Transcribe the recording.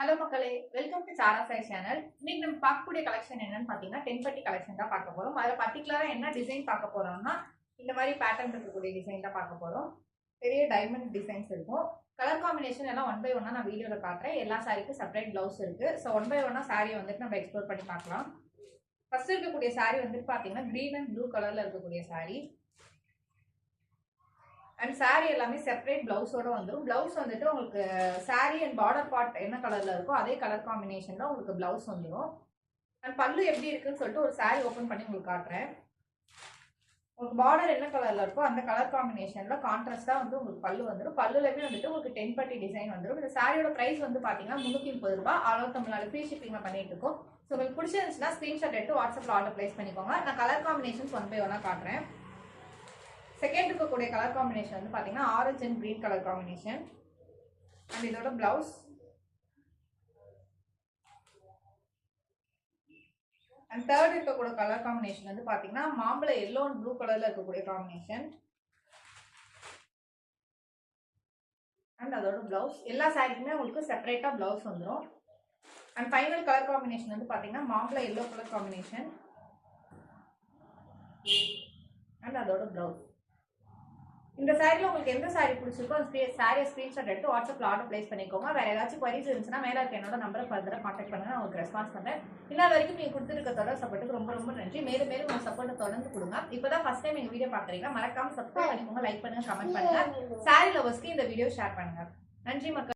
Hello மக்களே, welcome to Sara Sai channel. இன்னைக்கு நம்ம பார்க்கக்கூடிய கலெக்ஷன் என்னன்னு பார்த்தீங்கன்னா டென்பட்டி கலெக்ஷன் தான் பார்க்க போறோம். அதில் பர்டிகுலராக என்ன டிசைன் பார்க்க போறோம்னா இந்த மாதிரி பேட்டர்ன் இருக்கக்கூடிய டிசைன் தான் பார்க்க போறோம். பெரிய டைமண்ட் டிசைன்ஸ் இருக்கும். கலர் காம்பினேஷன் எல்லாம் ஒன் பை ஒன்னா நான் வீடியோவில் காட்டுறேன். எல்லா சாரிக்கும் செப்பரேட் பிளவுஸ் இருக்கு. ஸோ ஒன் பை ஒன்னா சாரி வந்துட்டு நம்ம எக்ஸ்ப்ளோர் பண்ணி பார்க்கலாம். ஃபர்ஸ்ட் இருக்கக்கூடிய சாரி வந்துட்டு பார்த்தீங்கன்னா கிரீன் அண்ட் ப்ளூ கலர்ல இருக்கக்கூடிய சாரி. அண்ட் சாரி எல்லாமே செப்பரேட் பிளவுஸோட வந்துடும். பிளவுஸ் வந்துட்டு உங்களுக்கு சாரி அண்ட் பார்டர் பார்ட் என்ன கலர்ல இருக்கோ அதே கலர் காம்பினேஷன்ல உங்களுக்கு பிளவுஸ் வந்துடும். அண்ட் பல்லு எப்படி இருக்குன்னு சொல்லிட்டு ஒரு சாரி ஓப்பன் பண்ணி உங்களுக்கு காட்டுறேன். உங்களுக்கு பார்டர் என்ன கலர்ல இருக்கோ அந்த கலர் காம்பினேஷன்ல கான்ட்ராஸ்டா வந்து உங்களுக்கு பல்லு வந்துடும். பல்லுலவே வந்துட்டு உங்களுக்கு 10 பட்டி டிசைன் வந்துடும். இந்த சாரியோட பிரைஸ் வந்து பாத்தீங்கன்னா 330 ரூபாய். ஆல் தமிழ்நாடு ஃப்ரீ ஷிப்பிங்ல பண்ணிட்டு இருக்கோம். ஸோ உங்களுக்கு பிடிச்சிருந்துச்சுன்னா ஸ்கிரீன்ஷாட் எடுத்து வாட்ஸ்அப்ல ஆர்டர் பிளேஸ் பண்ணிக்கோங்க. நான் கலர் காம்பினேஷன்ஸ் ஒன் பை ஒன்னா காட்டுறேன். செகண்ட் இருக்கக்கூடிய கலர் காம்பினேஷன் வந்து பாத்தீங்கன்னா orange and green colour combination. And இதோட பிளவுஸ். அண்ட் தேர்ட் இருக்கக்கூடிய கலர் காம்பினேஷன் வந்து பாத்தீங்கன்னா மாம்பழ எல்லோ அண்ட் ப்ளூ கலர்ல இருக்கக்கூடிய காம்பினேஷன். அண்ட் அதோட பிளவுஸ். எல்லா சாரிக்குமே உங்களுக்கு செப்பரேட்டா பிளவுஸ் வந்துடும். அண்ட் ஃபைனல் கலர் காம்பினேஷன் வந்து பாத்தீங்கன்னா மாம்பழ எல்லோ கலர் காம்பினேஷன். அண்ட் அதோட பிளவுஸ். இந்த சாரியில் உங்களுக்கு எந்த சாரி பிடிச்சிருக்கோ அந்த சாரியை ஸ்க்ரீன்ஷாட் எடுத்து வாட்ஸ்அப்பில் ஆர்டர் பிளேஸ் பண்ணிக்கோங்க. வேறு ஏதாச்சும் குவரிஸ் இருந்துச்சுன்னா மேலே இருக்க என்னோட நம்பரை ஃபர்தராக கான்டாக்ட் பண்ணுங்க. நான் உங்களுக்கு ரெஸ்பான்ஸ் பண்ணுறேன். இன்னொரு வரைக்கும் நீங்கள் கொடுத்துருக்க தொடர் சப்போர்ட்டுக்கு ரொம்ப ரொம்ப நன்றி. மேலும் மேலும் உங்கள் சப்போர்ட்டை தொடர்ந்து கொடுங்க. இப்போ தான் ஃபஸ்ட் டைம் எங்கள் வீடியோ பார்க்குறீங்கன்னா மறக்காம சப்ஸ்கிரைப் பண்ணிக்கோங்க, லைக் பண்ணுங்க, கமெண்ட் பண்ணுங்க. சாரி லவர்ஸ்க்கு இந்த வீடியோ ஷேர் பண்ணுங்க. நன்றி மக்கள்.